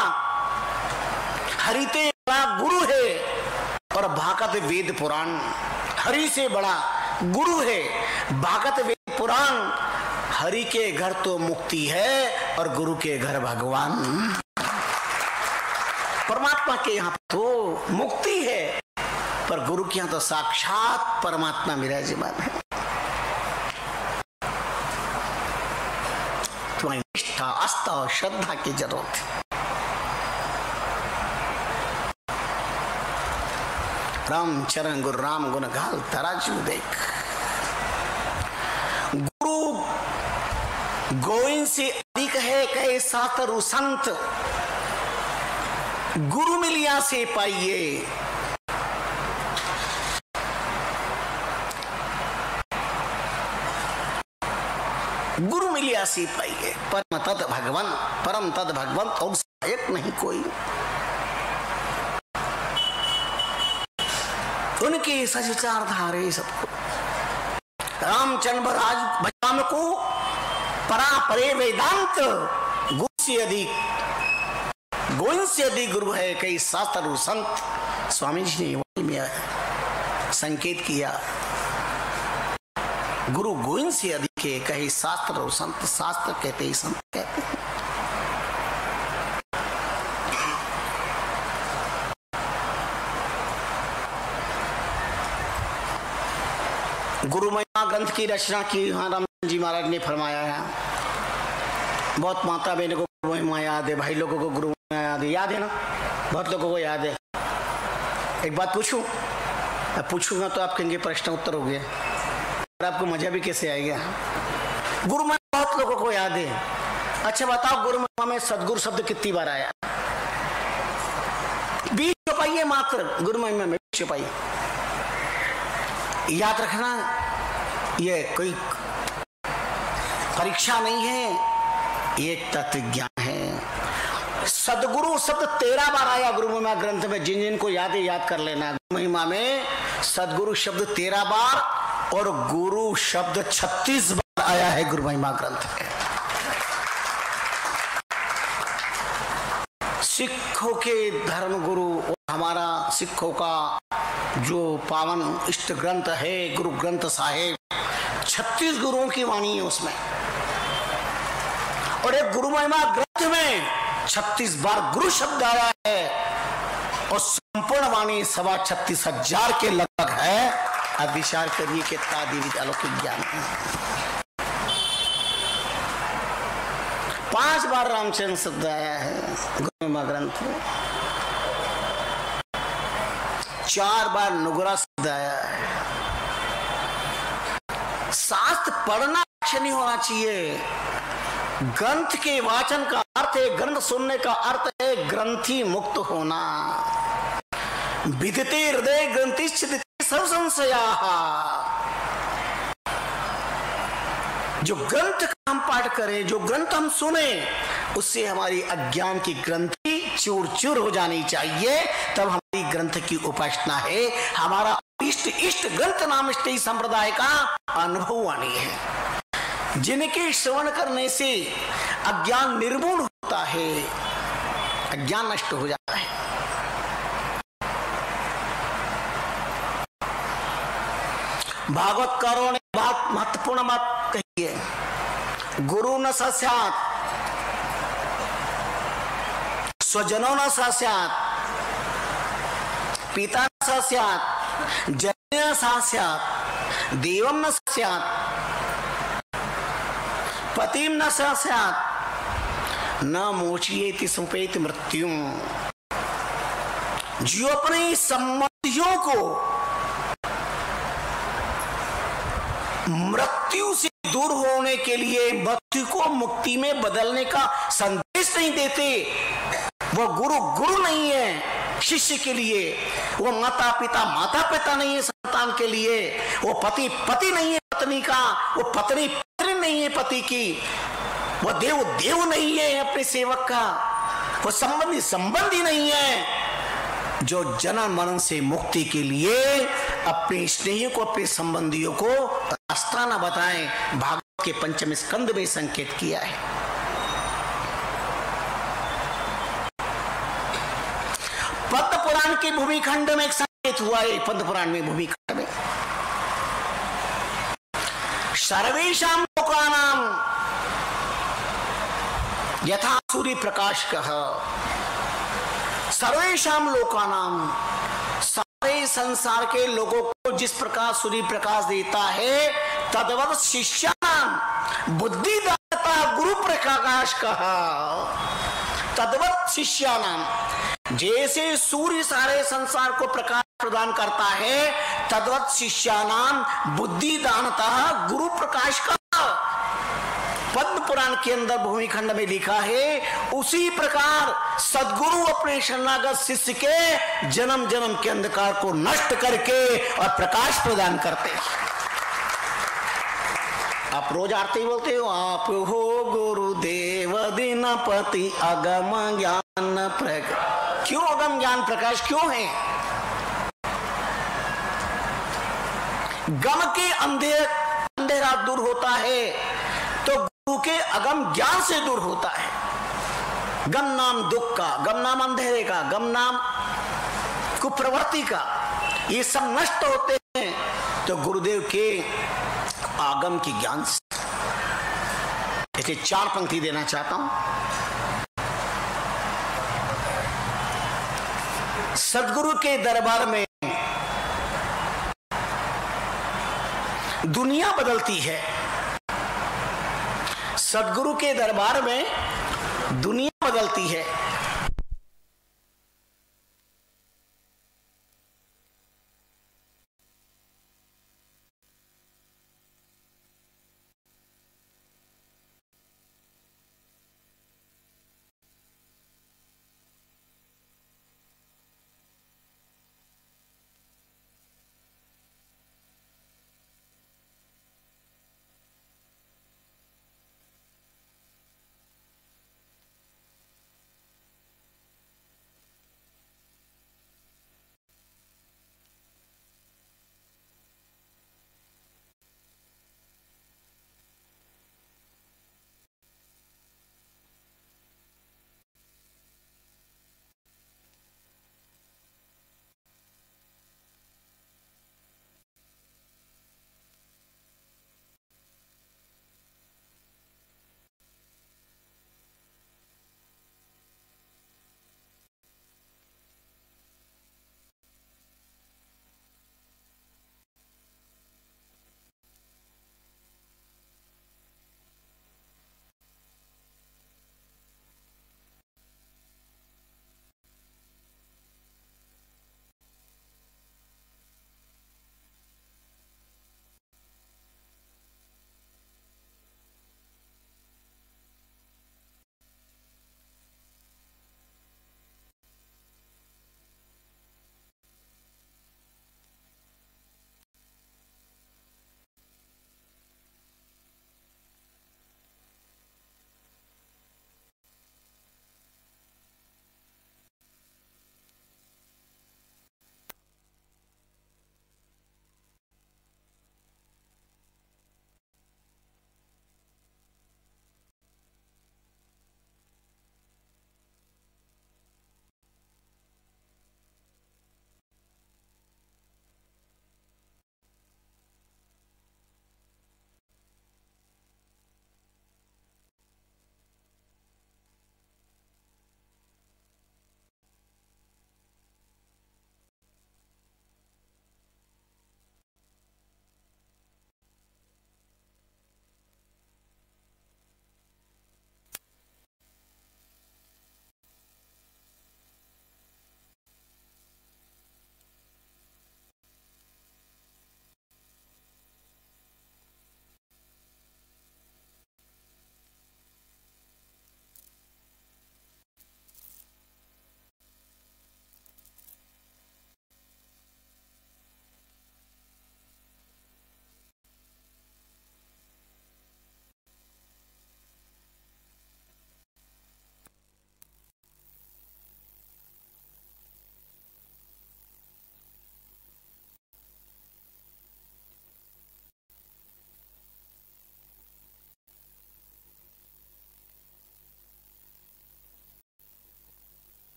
हरिते बड़ा गुरु है और भागवत वेद पुराण। हरि से बड़ा गुरु है, भागवत वेद पुराण। हरि के घर तो मुक्ति है और गुरु के घर भगवान। परमात्मा के यहाँ तो मुक्ति है, पर गुरु के यहाँ तो साक्षात परमात्मा विराजमान है। तुम्हारी निष्ठा, आस्था और श्रद्धा की जरूरत है। राम चरण गुरु राम गुण गाल तराजू देख। गुरु गोविंद से अधिक है कहे सातरु संत, गुरु मिलिया से पाइए। गुरु मिलिया से पाइए। परम तद भगवान, परम तद भगवान और सहायक नहीं कोई। उनके सचार धारे सबको। रामचंद्र राज भगवान को परा परे वेदांत, गुरु से अधिक, गोविंद से अधिक गुरु है कई शास्त्र संत। स्वामी जी ने वही में संकेत किया, गुरु गोविंद से अधिक है कई शास्त्र और संत। शास्त्र कहते ही संत कहते हैं। गुरु महिमा ग्रंथ की रचना की रामचंद्र जी महाराज ने फरमाया है। बहुत माता बहनों को गुरु महिमा याद है, भाई लोगों को गुरु महिमा याद है ना, बहुत लोगों को याद है। एक बात पूछूं, अब पूछूंगा तो आप कहेंगे प्रश्न उत्तर हो गया, और आपको मजा भी कैसे आएगा। गुरु महिमा बहुत लोगों को याद है। अच्छा बताओ, गुरु महिमा में सदगुरु शब्द कितनी बार आया? 20 चौपाई मात्र गुरु महिमा में, 20 चौपाई। याद रखना, ये कोई परीक्षा नहीं है, ये तत्व ज्ञान है। सदगुरु शब्द 13 बार आया गुरु महिमा ग्रंथ में। जिन जिन को याद है याद कर लेना। गुरु महिमा में सदगुरु शब्द 13 बार और गुरु शब्द 36 बार आया है गुरु महिमा ग्रंथ में। सिखों के धर्म गुरु और हमारा सिखों का जो पावन इष्ट ग्रंथ है गुरु ग्रंथ साहिब, 36 गुरुओं की वाणी है उसमें। और एक गुरु महिमा ग्रंथ में 36 बार गुरु शब्द आया है और संपूर्ण वाणी 36,500 के लगभग है। अब विचार करिए कितना दिव्य अलौकिक ज्ञान है। 5 बार रामचंद्र शब्द आया है गुरु महिमा ग्रंथ में। 4 बार नुगरा शब्द आया है। शास्त्र पढ़ना नहीं होना चाहिए। ग्रंथ के वाचन का अर्थ है, ग्रंथ सुनने का अर्थ है ग्रंथी मुक्त होना। विदिते हृदय ग्रंथिश्चिदिते सर्व संशयाः। जो ग्रंथ का हम पाठ करें, जो ग्रंथ हम सुने, उससे हमारी अज्ञान की ग्रंथि चूर चूर हो जानी चाहिए। तब हमारी ग्रंथ की उपासना है। हमारा इष्ट ग्रंथ नाम इष्ट संप्रदाय का अनुभव वाणी है, जिनके श्रवण करने से अज्ञान निर्मूल होता है, अज्ञान नष्ट हो जाता है। भागवतकारों ने बात महत्वपूर्ण बात कही है। गुरु न सस्यात्, स्वजनों न सस्यात्, पिता न सस्यात्, जननी न सस्यात्, देवं न सस्यात्, पतिम न सस्यात्, न मोचयेति समुपैति मृत्युम। जो अपने संबंधियों को मृत्यु से दूर होने के लिए, मृत्यु को मुक्ति में बदलने का संदेश नहीं देते, वो गुरु नहीं है शिष्य के लिए। वो माता पिता नहीं है संतान के लिए। वो पति नहीं है पत्नी का। वो पत्नी नहीं है पति की। वो देव नहीं है अपने सेवक का। वो संबंधी संबंधी नहीं है जो जन्म मरण से मुक्ति के लिए अपने स्नेहियों को, अपने संबंधियों को रास्ता न बताएं। भागवत के पंचम स्कंद में संकेत किया है। पद्म पुराण के भूमिखंड में एक संकेत हुआ है। पद्म पुराण में भूमिखंड में सर्वेषां लोकानां यथा सूर्य प्रकाश कह, सर्वेषां लोकानां, सारे संसार के लोगों को जिस प्रकार सूर्य प्रकाश देता है, तद्वत् शिष्यानां बुद्धिदाता गुरु प्रकाश कहा। तद्वत् शिष्यानां, जैसे सूर्य सारे संसार को प्रकाश प्रदान करता है, तद्वत् शिष्यानां बुद्धिदानतः गुरु प्रकाश का पद्म पुराण के अंदर भूमिखंड में लिखा है। उसी प्रकार सद्गुरु अपने शरणागत शिष्य के जन्म जन्म के अंधकार को नष्ट करके और प्रकाश प्रदान करते हैं। आप रोज आरती बोलते हो, आप हो गुरुदेव दीनपति अगम ज्ञान प्रकाश। क्यों अगम ज्ञान प्रकाश क्यों है? गम के अंधेरा दूर होता है तो गुरु के अगम ज्ञान से दूर होता है। गम नाम दुख का, गम नाम अंधेरे का, गम नाम कुप्रवृत्ति का, ये सब नष्ट होते हैं तो गुरुदेव के आगम की ज्ञान से। ऐसे 4 पंक्ति देना चाहता हूं। सदगुरु के दरबार में दुनिया बदलती है। सदगुरु के दरबार में दुनिया बदलती है।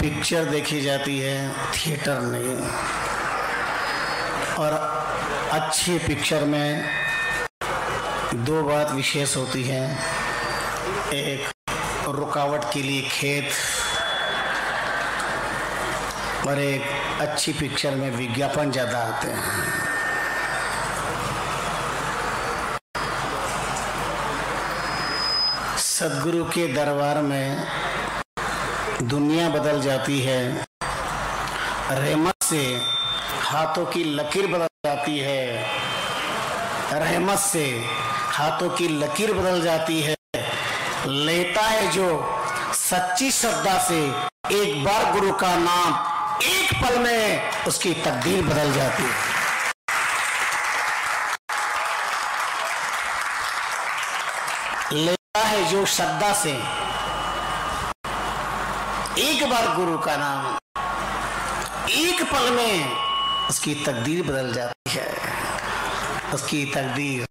पिक्चर देखी जाती है, थिएटर नहीं। और अच्छी पिक्चर में दो बात विशेष होती है, एक रुकावट के लिए खेत, और एक अच्छी पिक्चर में विज्ञापन ज़्यादा आते हैं। सदगुरु के दरबार में दुनिया बदल जाती है, रहमत से हाथों की लकीर बदल जाती है, रहमत से हाथों की लकीर बदल जाती है। लेता है जो सच्ची श्रद्धा से एक बार गुरु का नाम, एक पल में उसकी तकदीर बदल जाती है। लेता है जो श्रद्धा से एक बार गुरु का नाम, एक पल में उसकी तकदीर बदल जाती है। उसकी तकदीर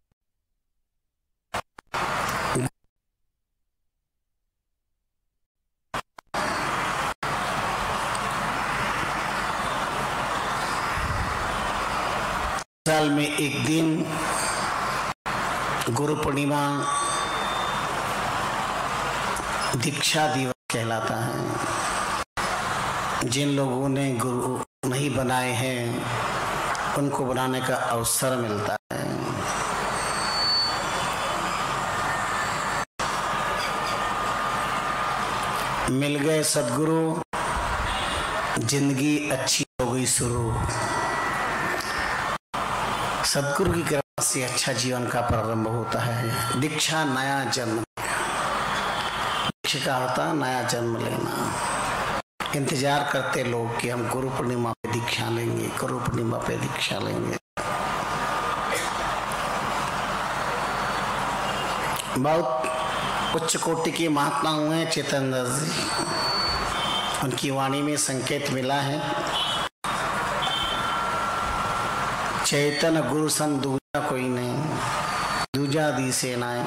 साल में एक दिन गुरु पूर्णिमा दीक्षा दिवस कहलाता है। जिन लोगों ने गुरु नहीं बनाए हैं उनको बनाने का अवसर मिलता है। मिल गए सदगुरु, जिंदगी अच्छी हो गई शुरू। सदगुरु की कृपा से अच्छा जीवन का प्रारंभ होता है। दीक्षा नया जन्म, दीक्षा का होता नया जन्म लेना। इंतजार करते लोग कि हम गुरु पूर्णिमा पे दीक्षा लेंगे, गुरु पूर्णिमा पे दीक्षा लेंगे। बहुत उच्च कोटि के महात्मा हुए हैं चैतन्य जी, उनकी वाणी में संकेत मिला है, चैतन्य गुरु सम दूजा कोई नहीं, दूजा दी सेनाएं।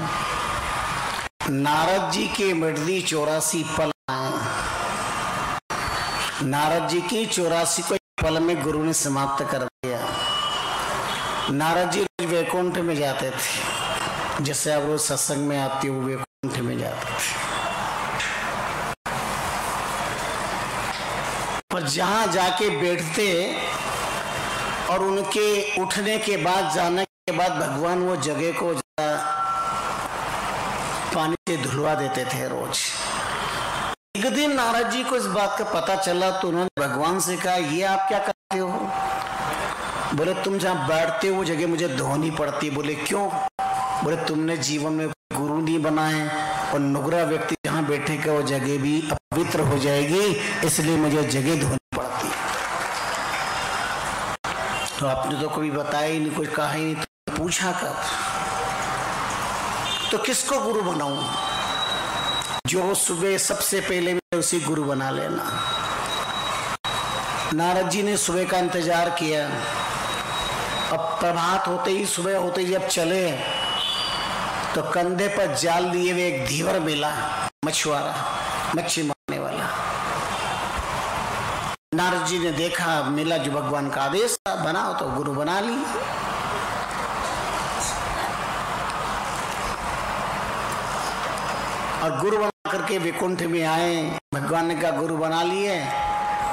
नारद जी के मृदी 84 पल आए। नारद जी की 84 को पल में गुरु ने समाप्त कर दिया। नारद जी रोज वैकुंठ में जाते थे, जैसे आप रोज सत्संग में आते हो वैकुंठ में जाते थे। पर जहां जाके बैठते और उनके उठने के बाद, जाने के बाद भगवान वो जगह को पानी से धुलवा देते थे रोज। एक दिन नारद जी को इस बात का पता चला तो उन्होंने भगवान से कहा, ये आप क्या करते हो? बोले तुम जहाँ बैठते हो वो जगह मुझे धोनी पड़ती। बोले क्यों? बोले तुमने जीवन में गुरु नहीं बनाए और नुगरा व्यक्ति जहाँ बैठेगा वो जगह भी अपवित्र हो जाएगी, इसलिए मुझे जगह धोनी पड़ती। तो आपने तो कभी बताया ही नहीं, कुछ कहा ही नहीं, तो पूछा कब? तो किसको गुरु बनाऊं? जो सुबह सबसे पहले मैं उसी गुरु बना लेना। नारद जी ने सुबह का इंतजार किया। अब प्रभात होते ही, सुबह होते ही जब चले तो कंधे पर जाल लिए हुए एक धीवर मिला, मछुआरा, मच्छी मारने वाला। नारद जी ने देखा, मिला जो भगवान का आदेश था, बनाओ, तो गुरु बना ली। और गुरु बना करके वैकुंठ में आए। भगवान ने कहा गुरु बना लिए।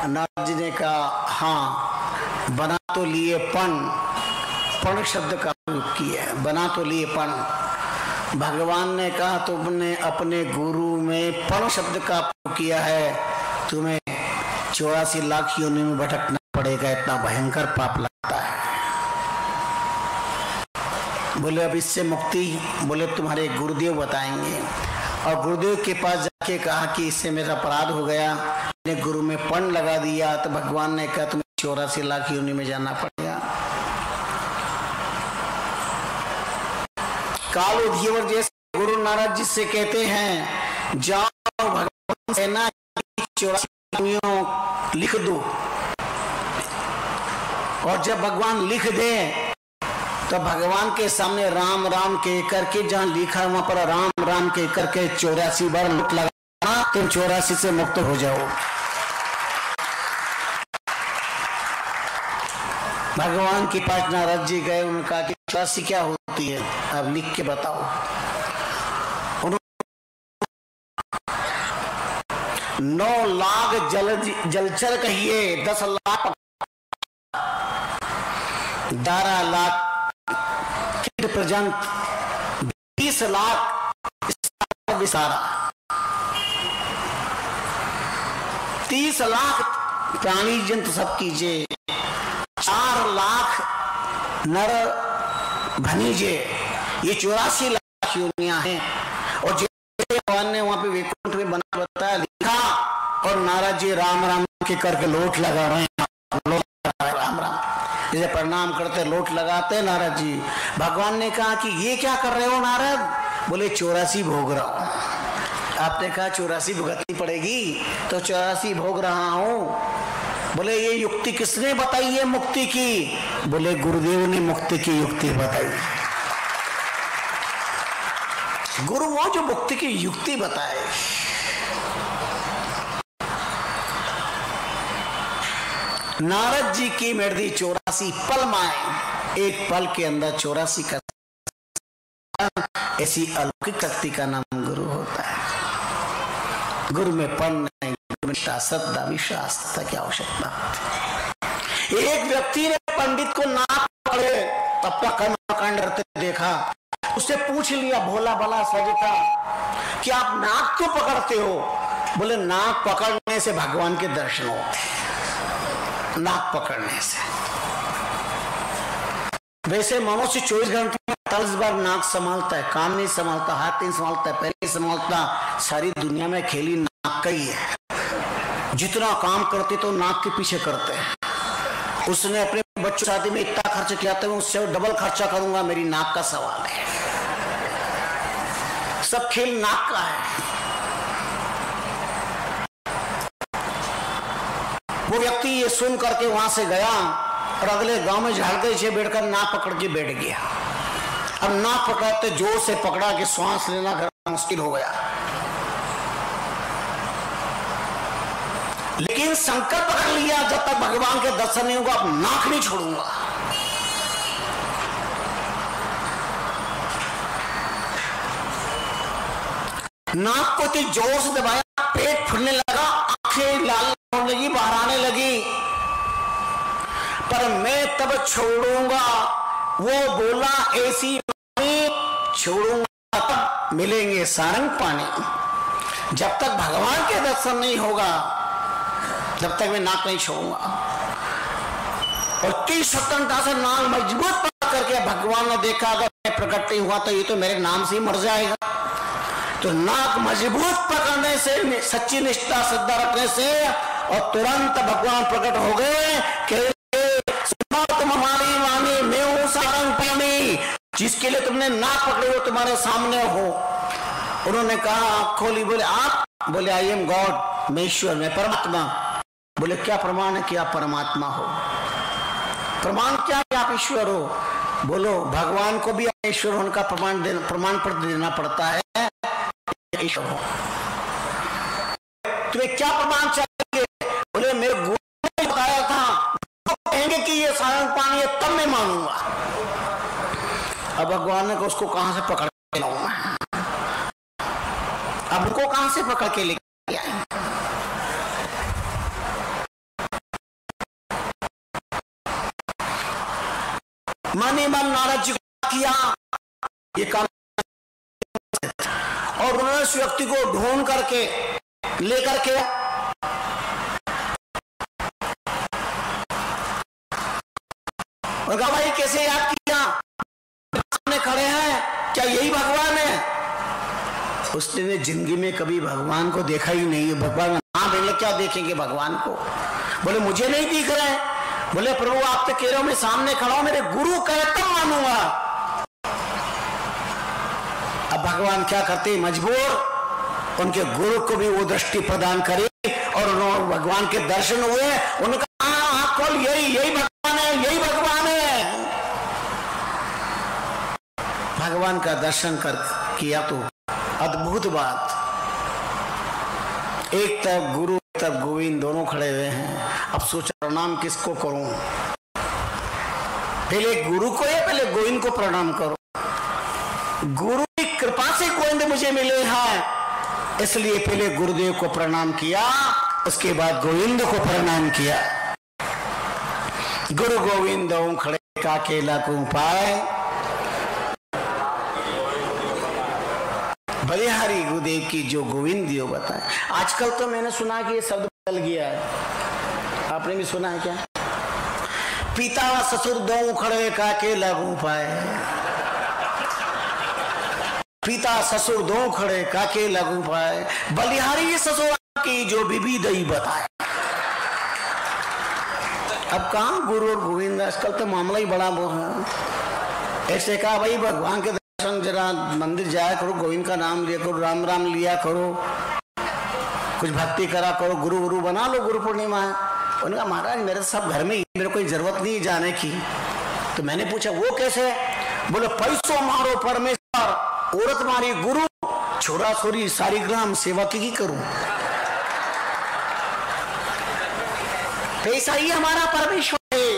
नारद जी ने कहा हाँ बना तो लिए, पण शब्द का प्रयोग किया, बना तो लिए पण। भगवान ने कहा तुमने अपने गुरु में पण शब्द का प्रयोग किया है, तुम्हें 84 लाख योनि में भटकना पड़ेगा, इतना भयंकर पाप लगता है। बोले अब इससे मुक्ति? बोले तुम्हारे गुरुदेव बताएंगे। और गुरुदेव के पास जाके कहा कि इससे मेरा अपराध हो गया, मैंने गुरु में पण लगा दिया। तो भगवान ने कहा तुम्हें 84 लाख योनि में जाना पड़ेगा। कालो धीवर जैसे गुरु नारद जी से कहते हैं जाओ भगवान सेना 84 लिख दो। और जब भगवान लिख दे तो भगवान के सामने राम राम के करके जहां लिखा है वहां पर राम राम के करके 84 बार लुट लगाना, तुम 84 से मुक्त हो जाओ। भगवान के पास नारद जी गए, उन्होंने कहा कि 84 क्या होती है, अब लिख के बताओ। 9 लाख जलचर कहिए, 10 लाख 12 लाख कीट पर्यंत, 20 लाख विसारा, 30 लाख प्राणी जंतु सब कीजिए, 4 लाख नर भनीजे, ये 84 लाख योनियां हैं। और भगवान ने वहां पे वैकुंठ में बना बताया, लिखा, और नारद जी राम राम के करके लोट लगा रहे हैं, राम राम जैसे प्रणाम करते लोट लगाते नारद जी। भगवान ने कहा कि ये क्या कर रहे हो नारद? बोले 84 भोग रहा हूं। आपने कहा 84 भुगतनी पड़ेगी, तो 84 भोग रहा हूं। बोले ये युक्ति किसने बताई है मुक्ति की? बोले गुरुदेव ने मुक्ति की युक्ति बताई। गुरु वो जो मुक्ति की युक्ति बताए। नारद जी की मृदि 84 पल माए, एक पल के अंदर 84 का, ऐसी अलौकिक शक्ति का नाम गुरु होता है। गुरु में पढ़ नहीं, गुरु में श्रद्धा विश्वास तथा की आवश्यकता। एक व्यक्ति ने पंडित को नाक पकड़े, अपना कर्मकांड करते देखा, उससे पूछ लिया भोला भला सजता कि आप नाक क्यों पकड़ते हो? बोले नाक पकड़ने से भगवान के दर्शन होते, नाक पकड़ने से। वैसे मनुष्य 24 घंटे में 40 बार नाक संभालता है, काम नहीं संभालता, हाथ नहीं संभालता, पैर नहीं संभालता। सारी दुनिया में खेली नाक का ही है। जितना काम करते तो नाक के पीछे करते हैं। उसने अपने बच्चों शादी में इतना खर्च किया था, उससे डबल खर्चा करूंगा, मेरी नाक का सवाल है। सब खेल नाक का है। वो व्यक्ति ये सुन करके वहां से गया और अगले गांव में झाड़ते से बैठकर नाक पकड़ के बैठ गया। अब नाक पकड़ते जोर से पकड़ा कि श्वास लेना घर मुश्किल हो गया, लेकिन संकल्प कर लिया जब तक भगवान के दर्शन नहीं होगा अब नाक नहीं छोड़ूंगा। नाक को तो जोर से दबाया, पेट फूलने लगा, आंखें लाल होने लगी, बाहर आने लगी, पर मैं तब छोड़ूंगा। वो बोला ऐसी छोड़ूंगा तब मिलेंगे सारंग पानी। जब तक भगवान के दर्शन नहीं होगा जब तक मैं नाक नहीं छोड़ूंगा। और 30 स्वतंत्रता से नाक मजबूत पकड़ करके भगवान ने देखा अगर मैं प्रकट नहीं हुआ तो ये तो मेरे नाम से ही मर जाएगा। तो नाक मजबूत पकड़ने से, सच्ची निष्ठा श्रद्धा रखने से, और तुरंत भगवान प्रकट हो गए कि तुम हमारी वाणी, मैं हूं सारंग पानी, जिसके लिए तुमने नाक पकड़े हो तुम्हारे सामने हो। उन्होंने कहा आंख खोली, बोले आप? बोले आई एम गॉड, मैं ईश्वर, मैं परमात्मा। बोले क्या प्रमाण है कि आप परमात्मा हो? प्रमाण क्या है आप ईश्वर हो? बोलो भगवान को भी ईश्वर होने का प्रमाण पत्र देना पड़ता है। ईश्वर हो, तुम्हें क्या प्रमाण चाहिए? बोले मेरे गुरु ने बताया था, कहेंगे कि ये सारंग पानी है तब मैं मानूंगा। अब भगवान ने उसको कहां से पकड़ के लाऊंगा? अब उनको कहां से पकड़ के लेके आए? मन नारद जी को किया ये काम, और उन्होंने उस व्यक्ति को ढूंढ करके लेकर के और कहा भाई कैसे याद किया? सामने खड़े हैं, क्या यही भगवान है? उसने जिंदगी में कभी भगवान को देखा ही नहीं है। भगवान हाँ बोले क्या देखेंगे भगवान को? बोले मुझे नहीं दिख रहे। बोले प्रभु आप तो कह रहे हो मैं सामने खड़ा हूं, मेरे गुरु कहे तब मानूंगा। अब भगवान क्या करते, मजबूर उनके गुरु को भी वो दृष्टि प्रदान करे और उन्होंने भगवान के दर्शन हुए। उनका आंख खोल, यही भगवान है, यही भगवान है। भगवान का दर्शन कर किया तो अद्भुत बात। एक तरफ गुरु एक तरफ गोविंद दोनों खड़े हुए हैं। अब सोचा प्रणाम किसको करूं? पहले गुरु को या पहले गोविंद को प्रणाम करो। गुरु की कृपा से गोविंद मुझे मिले हैं, इसलिए पहले गुरुदेव को प्रणाम किया, उसके बाद गोविंद को प्रणाम किया। गुरु गोविंद खड़े का केला को पाए, बलिहारी गुरुदेव की जो गोविंद दियो बताए। आजकल तो मैंने सुना कि ये शब्द बदल गया है, आपने भी सुना है क्या? पिता ससुर दो खड़े का केला को पाए, पिता ससुर दो खड़े का केला को पाए, बलिहारी ससुर की जो बीबी दई बताए। अब कहाँ गुरु और गोविंद, आजकल तो मामला ही बड़ा वो है। ऐसे कहा भाई भगवान के दर्शन जरा मंदिर जाया करो, गोविंद का नाम लिया करो, राम राम लिया करो, कुछ भक्ति करा करो, गुरु गुरु बना लो, गुरु पूर्णिमा है। उन्होंने कहा महाराज मेरे सब घर में ही, मेरे कोई जरूरत नहीं जाने की। तो मैंने पूछा वो कैसे? बोले पैसों मारो परमेश्वर, औरत मारी गुरु, छोरा छोरी सारी ग्राम सेवा की करूं। पैसा ही हमारा परमेश्वर है।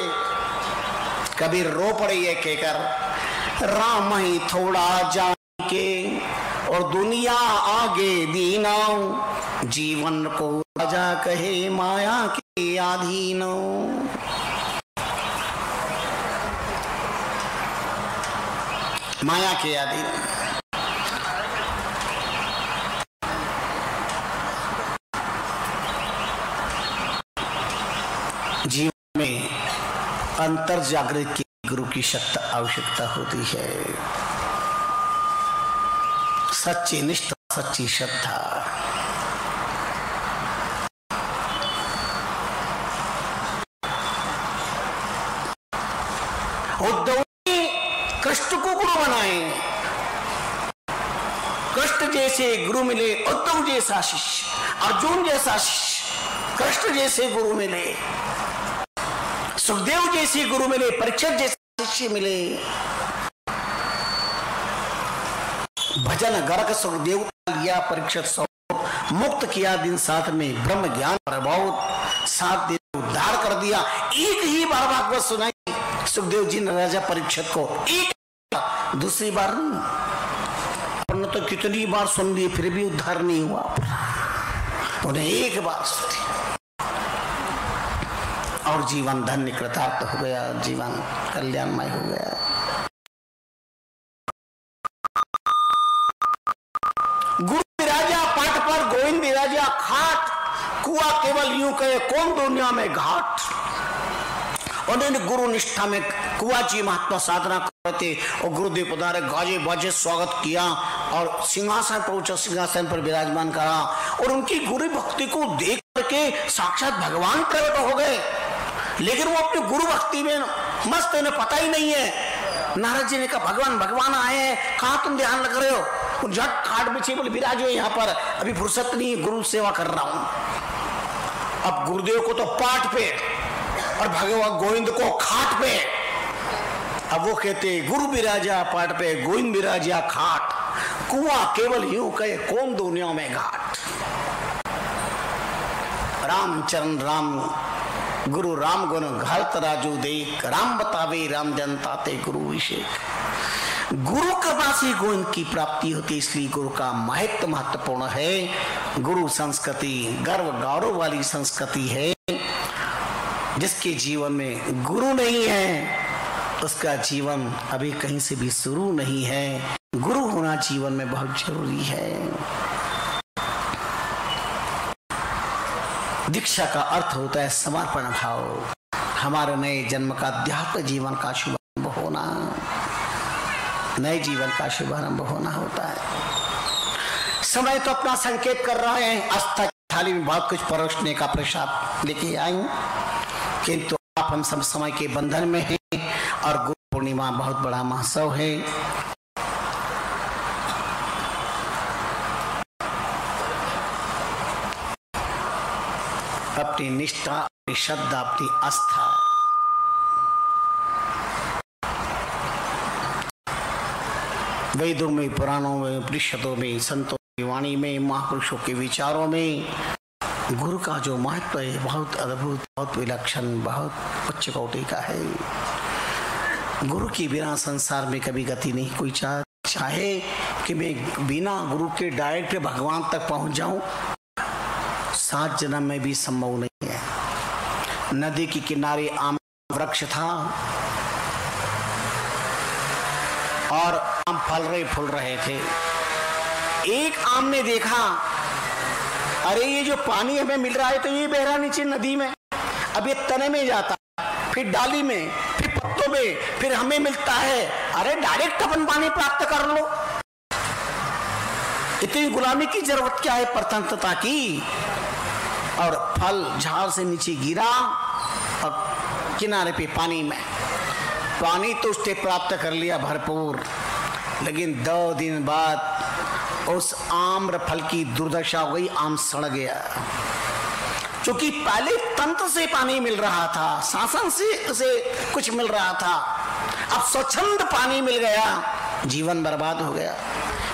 कबीर रो पड़े ये कहकर, राम ही थोड़ा जान के और दुनिया आगे दीना, जीवन को राजा कहे माया के अधीन। माया के अधीन। जीवन में अंतर जागृत की गुरु की शक्ति आवश्यकता होती है। सच्ची निष्ठा, सच्ची श्रद्धा। उद्धव ने कृष्ण को गुरु बनाए। कृष्ण जैसे गुरु मिले, उद्धव जैसा शिष्य, अर्जुन जैसा शिष्य, कृष्ण जैसे गुरु मिले, सुखदेव जैसे गुरु मिले, परीक्षित जैसे शिष्य मिले। भजन गर्ग सुखदेव लिया, परीक्षित सौ मुक्त किया दिन साथ में, ब्रह्म ज्ञान प्रभाव 7 दिन उद्धार कर दिया। एक ही बार भागवत सुनाई सुखदेव जी ने राजा परीक्षित को, एक बार, दूसरी बार नहीं। तो कितनी बार सुन लिए फिर भी उद्धार नहीं हुआ, उन्हें एक बार सुनी और जीवन धन्य कृतार्थ हो गया, जीवन कल्याणमय हो गया। गुरु विराजा पाट पर, गोविंद विराजा खाट, कुआ केवल यूं कहे कौन दुनिया में घाट। उन्होंने गुरु निष्ठा में कुआ जी महात्मा साधना करते और गुरुदेव पधारे, गाजे बाजे स्वागत किया और सिंहासन पहुंचा, सिंहासन पर विराजमान करा और उनकी गुरु भक्ति को देख करके साक्षात भगवान प्रकट हो गए। लेकिन वो अपनी गुरु भक्ति में मस्त, उन्हें पता ही नहीं है। नारद जी ने कहा भगवान भगवान आए हैं, कहाँ तुम ध्यान लग रहे हो? झट खाट बिछे बोले विराजो यहाँ पर, अभी फुर्सत नहीं, गुरु सेवा कर रहा हूं। अब गुरुदेव को तो पाठ पे और भगवान गोविंद को खाट पे। अब वो कहते गुरु विराजा पाठ पे, गोविंद विराजा खाट, कुआ केवल यूं कहे कौन दुनिया में घाट। रामचरण राम गुरु राम गुण घालत राजू देख, राम बतावे राम जनता ते गुरु अभिषेक। गुरु कृपा से गोविंद की प्राप्ति होती, इसलिए गुरु का महत्व महत्वपूर्ण है। गुरु संस्कृति गर्व गौरव वाली संस्कृति है। जिसके जीवन में गुरु नहीं है उसका जीवन अभी कहीं से भी शुरू नहीं है। गुरु होना जीवन में बहुत जरूरी है। दीक्षा का अर्थ होता है समर्पण भाव। हमारे नए जन्म का अध्यात्म जीवन का शुभारंभ होना, नए जीवन का शुभारंभ होना होता है। समय तो अपना संकेत कर रहा है। आस्था की थाली में बहुत कुछ परोसने का प्रसाद लेके आए, किंतु आप हम सब समय के बंधन में हैं और गुरु पूर्णिमा बहुत बड़ा महोत्सव है। अपनी निष्ठा, अपनी श्रद्धा, अपनी आस्था वेदों में, पुराणों में, उपनिषदों में, संतों की वाणी में, महापुरुषों के विचारों में गुरु का जो महत्व है बहुत अद्भुत, बहुत विलक्षण, बहुत उच्च कोटि का है। गुरु के बिना संसार में कभी गति नहीं। कोई चाहे कि मैं बिना गुरु के डायरेक्ट भगवान तक पहुंच जाऊं, 7 जन्म में भी संभव नहीं है। नदी के किनारे आम वृक्ष था और आम फूल रहे थे। एक आम ने देखा, अरे ये जो पानी हमें मिल रहा है तो ये बह रहा नीचे नदी में, अब ये तने में जाता, फिर डाली में, फिर पत्तों में, फिर हमें मिलता है। अरे डायरेक्ट अपन पानी प्राप्त कर लो, इतनी गुलामी की जरूरत क्या है परतंत्रता की। और फल झाड़ से नीचे गिरा और किनारे पे पानी में, पानी तो उसने प्राप्त कर लिया भरपूर, लेकिन 2 दिन बाद उस आम्र फल की दुर्दशा हो गई, आम सड़ गया। क्योंकि पहले तंत्र से पानी मिल रहा था, शासन से उसे कुछ मिल रहा था, अब स्वच्छंद पानी मिल गया, जीवन बर्बाद हो गया।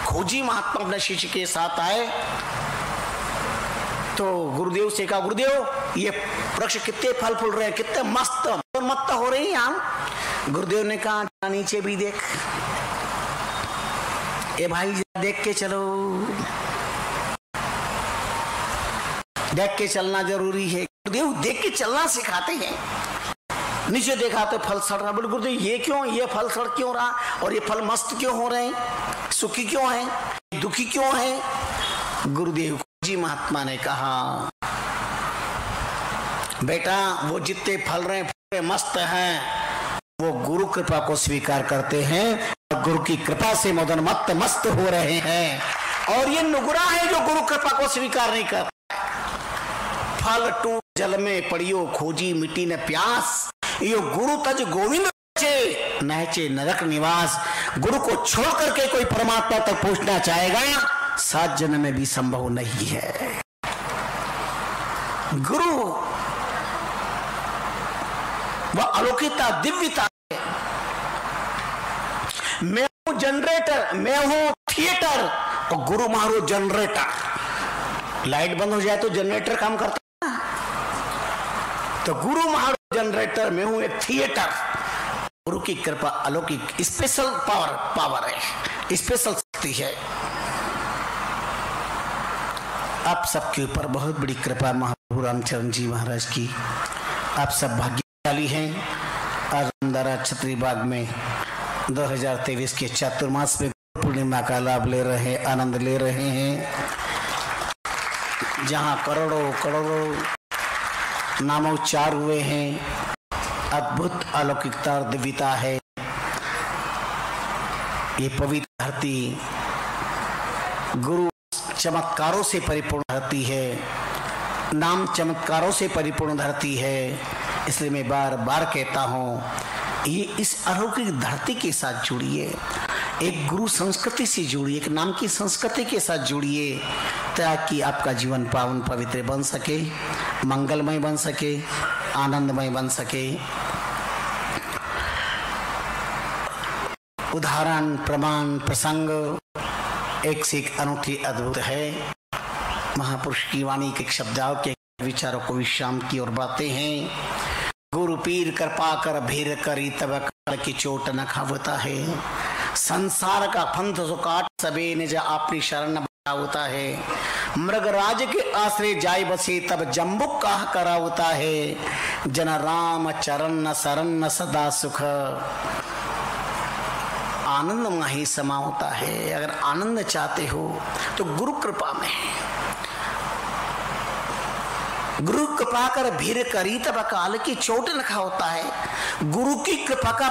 खोजी महात्मा अपने शिष्य के साथ आए तो गुरुदेव से कहा, गुरुदेव ये वृक्ष कितने फल फूल रहे हैं, कितने मस्त मस्त हो रही हैं आम। गुरुदेव ने कहा, नीचे भी देख। ए भाई देख के चलो, देख के चलना जरूरी है। गुरुदेव देख के चलना सिखाते हैं। नीचे देखा तो फल सड़ रहा। बोले गुरुदेव ये क्यों, ये फल सड़ क्यों रहा, और ये फल मस्त क्यों हो रहे हैं, सुखी क्यों है, दुखी क्यों है। गुरुदेव जी महात्मा ने कहा, बेटा वो जितने फल रहे हैं मस्त हैं, वो गुरु कृपा को स्वीकार करते हैं और गुरु की कृपा से मदन मस्त हो रहे हैं। और ये नुगरा है जो गुरु कृपा को स्वीकार नहीं करता। फल टूट जल में पड़ियो, खोजी मिट्टी ने प्यास, यो गुरु तज गोविंद नहचे नरक निवास। गुरु को छोड़ करके कोई परमात्मा तक पहुंचना चाहेगा, 7 जन्म में भी संभव नहीं है। गुरु वह अलौकिकता, दिव्यता है। मैं हूं जनरेटर, मैं हूं थिएटर और गुरु मारो जनरेटर। लाइट बंद हो जाए तो जनरेटर काम करता है, तो गुरु मारो जनरेटर, मैं हूं एक थिएटर। गुरु की कृपा अलौकिक स्पेशल पावर है, स्पेशल शक्ति है। आप सबके ऊपर बहुत बड़ी कृपा महाप्रभु रामचरण जी महाराज की। आप सब भाग्यशाली हैं। आज रामदारा छत्री बाग में 2023 के चातुर्मास में पूर्णिमा का लाभ ले रहे हैं, आनंद ले रहे हैं, जहां करोड़ों करोड़ों नामोच्चार हुए हैं। अद्भुत अलौकिकता और दिव्यता है। ये पवित्र धरती गुरु चमत्कारों से परिपूर्ण धरती है, नाम चमत्कारों से परिपूर्ण धरती है। इसलिए मैं बार बार कहता हूँ, ये इस अलौकिक धरती के साथ जुड़िए, एक गुरु संस्कृति से जुड़िए, एक नाम की संस्कृति के साथ जुड़िए, ताकि आपका जीवन पावन पवित्र बन सके, मंगलमय बन सके, आनंदमय बन सके। उदाहरण, प्रमाण, प्रसंग एक से एक अनूठी अद्भुत है। महापुरुष की वाणी के शब्दाओं के विचारों को विश्राम की और बातें हैं। गुरु पीर कृपा कर भीर करी तब काल की चोट न खावता है। संसार का पंथ सो काट सबे निज अपनी शरण बतावता है। मृगराज के आश्रय जाय बसे तब जम्बुक काह करावता है। जन राम चरण न शरण न सदा सुख, आनंद माही समा होता है। अगर आनंद चाहते हो तो गुरु कृपा में है। गुरु कृपा कर भीर करी तब काल की चोट लिखा होता है। गुरु की कृपा का